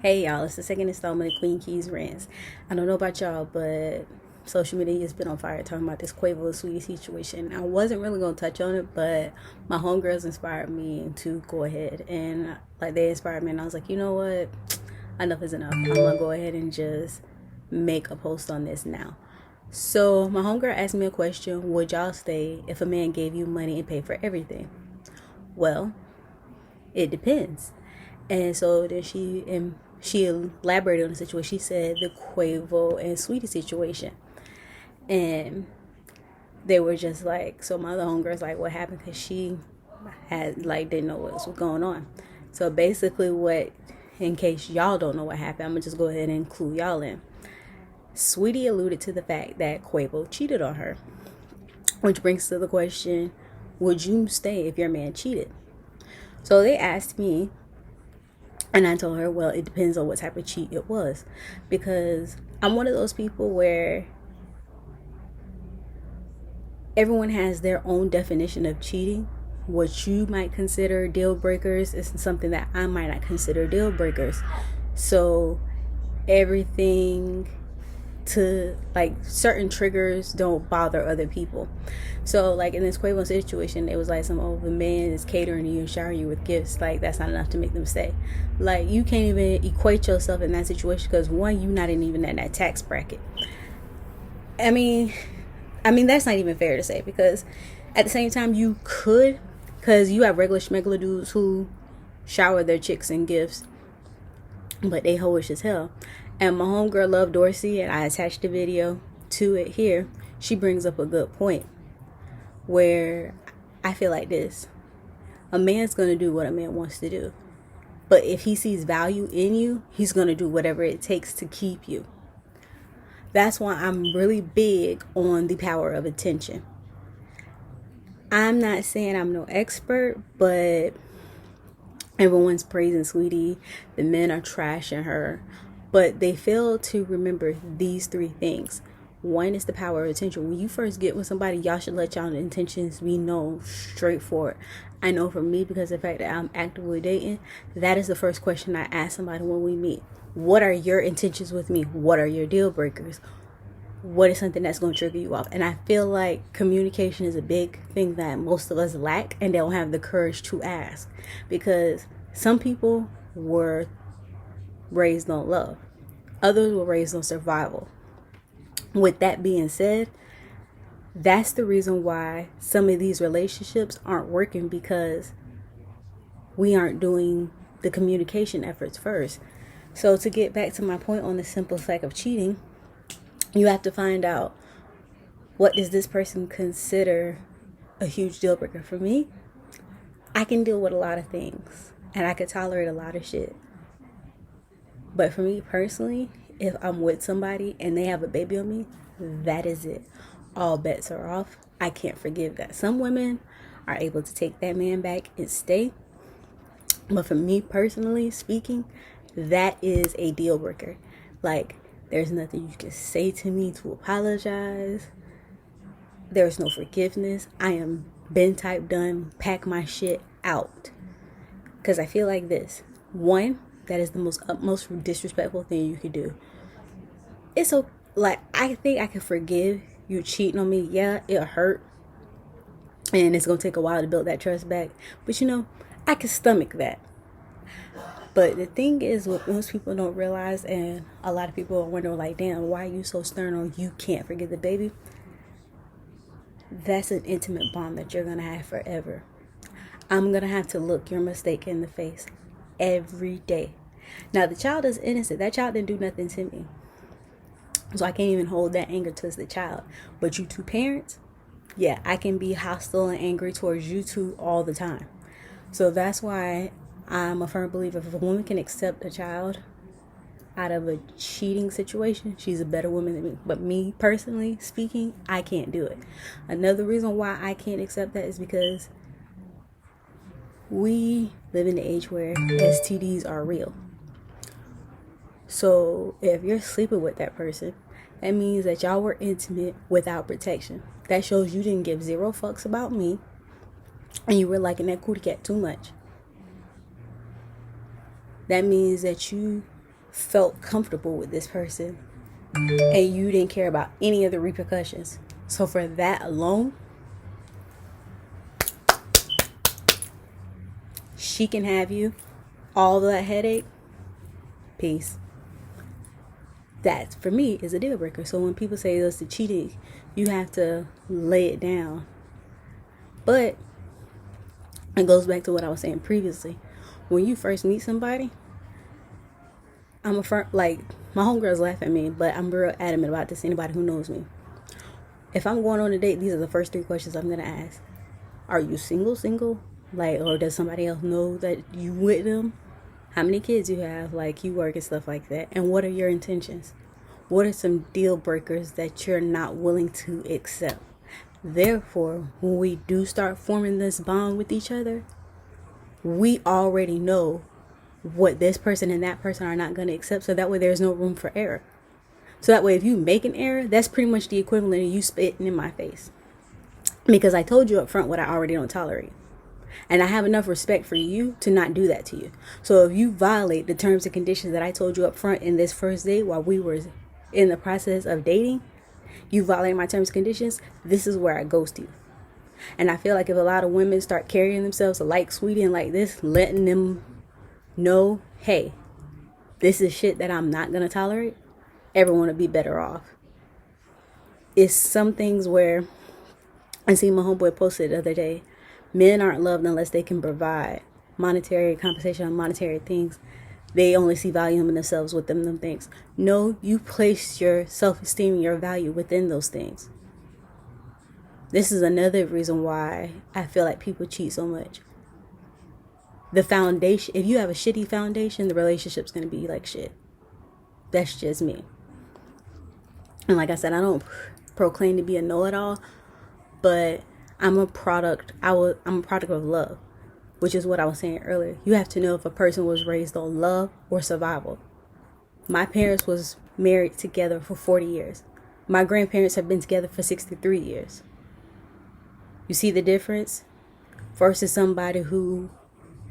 Hey y'all, it's the second installment of Queen Keys Rants. I don't know about y'all, but social media has been on fire talking about this Quavo and Sweetie situation. I wasn't really going to touch on it, but my homegirls inspired me to go ahead. And like they inspired me, and I was like, you know what? Enough is enough. I'm going to go ahead and just make a post on this now. So my homegirl asked me a question: would y'all stay if a man gave you money and paid for everything? Well, it depends. And so then she elaborated on the situation. She said the Quavo and Sweetie situation, and they were just like, so my other homegirl's like, what happened? Because she had like didn't know what was going on. So basically, what, in case y'all don't know what happened, I'm gonna just go ahead and include y'all in. Sweetie alluded to the fact that Quavo cheated on her, which brings to the question: would you stay if your man cheated? So they asked me, and I told her, well, it depends on what type of cheat it was. Because I'm one of those people where everyone has their own definition of cheating. What you might consider deal breakers is something that I might not consider deal breakers. So everything to like certain triggers don't bother other people. So like in this Quavo situation, it was like the man is catering to you and showering you with gifts. Like that's not enough to make them stay. Like you can't even equate yourself in that situation because one, you're not even in that tax bracket. I mean that's not even fair to say, because at the same time you could, because you have regular schmegler dudes who shower their chicks in gifts, but they hoish as hell. And my homegirl Love Dorsey, and I attached a video to it here, she brings up a good point where I feel like this: a man's going to do what a man wants to do, but if he sees value in you, he's going to do whatever it takes to keep you. That's why I'm really big on the power of attention. I'm not saying I'm no expert, but everyone's praising Sweetie. The men are trashing her. But they fail to remember these three things. One is the power of attention. When you first get with somebody, y'all should let y'all intentions be known straightforward. I know for me, because of the fact that I'm actively dating, that is the first question I ask somebody when we meet. What are your intentions with me? What are your deal breakers? What is something that's going to trigger you off? And I feel like communication is a big thing that most of us lack, and they don't have the courage to ask, because some people were raised on love, others were raised on survival. With that being said, that's the reason why some of these relationships aren't working, because we aren't doing the communication efforts first. So to get back to my point on the simple fact of cheating, you have to find out, what does this person consider a huge deal breaker? For me, I can deal with a lot of things and I can tolerate a lot of shit. But for me personally, if I'm with somebody and they have a baby on me, that is it. All bets are off. I can't forgive that. Some women are able to take that man back and stay. But for me personally speaking, that is a deal breaker. Like, there's nothing you can say to me to apologize. There's no forgiveness. I am been type done. Pack my shit out. Because I feel like this. One, that is the utmost disrespectful thing you could do. It's so, like, I think I can forgive you cheating on me. Yeah, it'll hurt, and it's gonna take a while to build that trust back. But I can stomach that. But the thing is, what most people don't realize, and a lot of people wonder, like, damn, why are you so stern on you can't forget the baby? That's an intimate bond that you're gonna have forever. I'm gonna have to look your mistake in the face every day. Now, the child is innocent. That child didn't do nothing to me, so I can't even hold that anger towards the child. But you two parents, yeah, I can be hostile and angry towards you two all the time. So that's why I'm a firm believer, if a woman can accept a child out of a cheating situation, she's a better woman than me. But me personally speaking, I can't do it. Another reason why I can't accept that is because we live in the age where STDs are real. So if you're sleeping with that person, that means that y'all were intimate without protection. That shows you didn't give zero fucks about me, and you were liking that cootie cat too much. That means that you felt comfortable with this person and you didn't care about any of the repercussions. So for that alone, she can have you. All that headache, peace. That for me is a deal breaker. So when people say that's the cheating, you have to lay it down. But it goes back to what I was saying previously. When you first meet somebody, like my homegirls laugh at me, but I'm real adamant about this. Anybody who knows me, if I'm going on a date, these are the first 3 questions I'm gonna ask. Are you single? Like, or does somebody else know that you with them? How many kids you have? Like, you work and stuff like that. And what are your intentions? What are some deal breakers that you're not willing to accept? Therefore, when we do start forming this bond with each other, we already know what this person and that person are not going to accept. So that way there's no room for error. So that way if you make an error, that's pretty much the equivalent of you spitting in my face. Because I told you up front what I already don't tolerate. And I have enough respect for you to not do that to you. So if you violate the terms and conditions that I told you up front in this first date while we were in the process of dating, you violate my terms and conditions, this is where I ghost you. And I feel like if a lot of women start carrying themselves like Saweetie and like this, letting them know, hey, this is shit that I'm not going to tolerate, everyone would be better off. It's some things where I see my homeboy posted the other day, men aren't loved unless they can provide monetary compensation on monetary things. They only see value in themselves within them things. No, you place your self-esteem and your value within those things. This is another reason why I feel like people cheat so much. The foundation, if you have a shitty foundation, the relationship's going to be like shit. That's just me. And like I said, I don't proclaim to be a know-it-all, but I'm a product of love, which is what I was saying earlier. You have to know if a person was raised on love or survival. My parents was married together for 40 years. My grandparents have been together for 63 years. You see the difference? Versus somebody who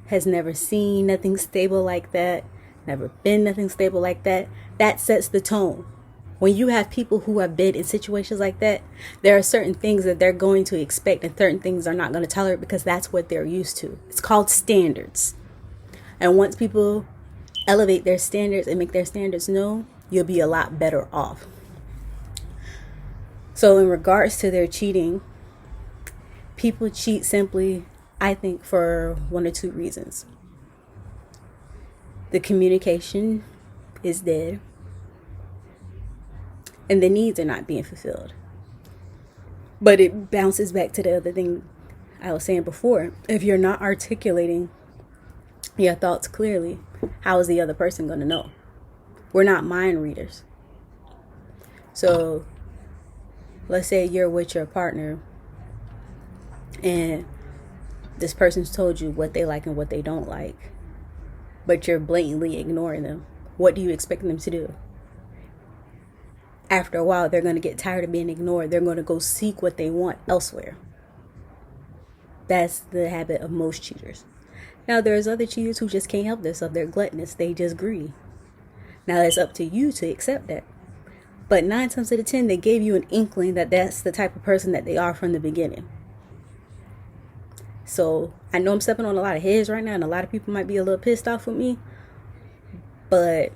has never seen nothing stable like that, never been nothing stable like that. That sets the tone. When you have people who have been in situations like that, there are certain things that they're going to expect and certain things are not going to tolerate because that's what they're used to. It's called standards. And once people elevate their standards and make their standards known, you'll be a lot better off. So in regards to their cheating, people cheat simply, I think, for 1 or 2 reasons. The communication is dead. And the needs are not being fulfilled. But it bounces back to the other thing I was saying before. If you're not articulating your thoughts clearly, how is the other person going to know? We're not mind readers. So let's say you're with your partner and this person's told you what they like and what they don't like, but you're blatantly ignoring them. What do you expect them to do? After a while, they're going to get tired of being ignored. They're going to go seek what they want elsewhere. That's the habit of most cheaters. Now, there's other cheaters who just can't help themselves. They're gluttonous. They just greedy. Now, it's up to you to accept that. But 9 times out of 10, they gave you an inkling that that's the type of person that they are from the beginning. So, I know I'm stepping on a lot of heads right now, and a lot of people might be a little pissed off with me. But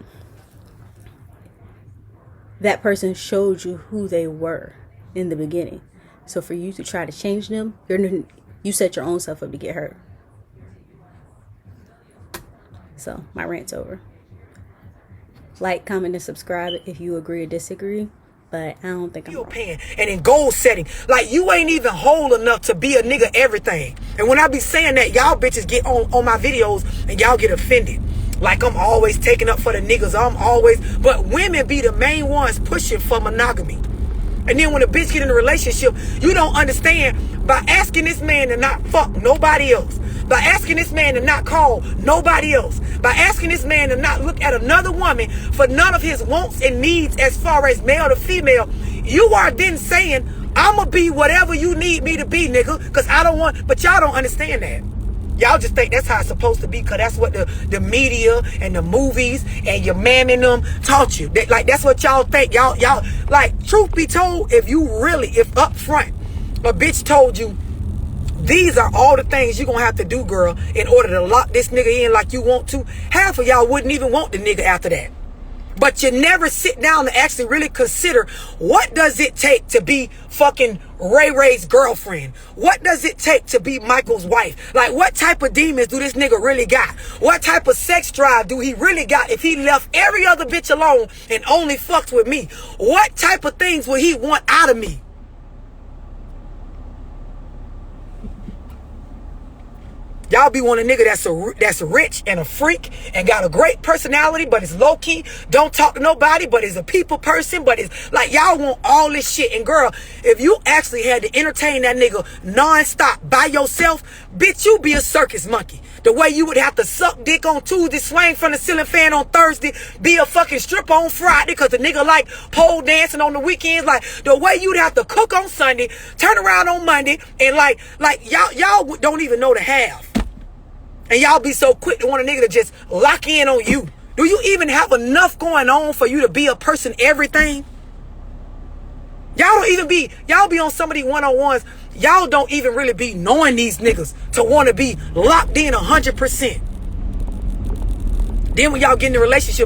that person showed you who they were in the beginning. So for you to try to change them, you set your own self up to get hurt. So my rant's over. Like, comment, and subscribe if you agree or disagree. But I don't think I'm wrong. And in goal setting, like, you ain't even whole enough to be a nigga everything. And when I be saying that, y'all bitches get on my videos and y'all get offended. Like I'm always taking up for the niggas. But women be the main ones pushing for monogamy. And then when a bitch get in a relationship, you don't understand, by asking this man to not fuck nobody else, by asking this man to not call nobody else, by asking this man to not look at another woman for none of his wants and needs as far as male to female, you are then saying, I'ma be whatever you need me to be, nigga, because I don't want, but y'all don't understand that. Y'all just think that's how it's supposed to be because that's what the media and the movies and your man and them taught you. Like, that's what y'all think. Y'all, like, truth be told, if up front, a bitch told you, these are all the things you're going to have to do, girl, in order to lock this nigga in like you want to, half of y'all wouldn't even want the nigga after that. But you never sit down to actually really consider, what does it take to be fucking Ray Ray's girlfriend? What does it take to be Michael's wife? Like, what type of demons do this nigga really got? What type of sex drive do he really got if he left every other bitch alone and only fucks with me? What type of things would he want out of me? Y'all be one a nigga that's rich and a freak and got a great personality, but is low key, don't talk to nobody, but is a people person, but is like, y'all want all this shit. And girl, if you actually had to entertain that nigga non-stop by yourself, bitch, you be a circus monkey. The way you would have to suck dick on Tuesday, swing from the ceiling fan on Thursday, be a fucking stripper on Friday because the nigga like pole dancing on the weekends. Like, the way you'd have to cook on Sunday, turn around on Monday, and like y'all don't even know the half. And y'all be so quick to want a nigga to just lock in on you. Do you even have enough going on for you to be a person everything? Y'all be on some of these one-on-ones. Y'all don't even really be knowing these niggas to want to be locked in 100%. Then when y'all get in a relationship,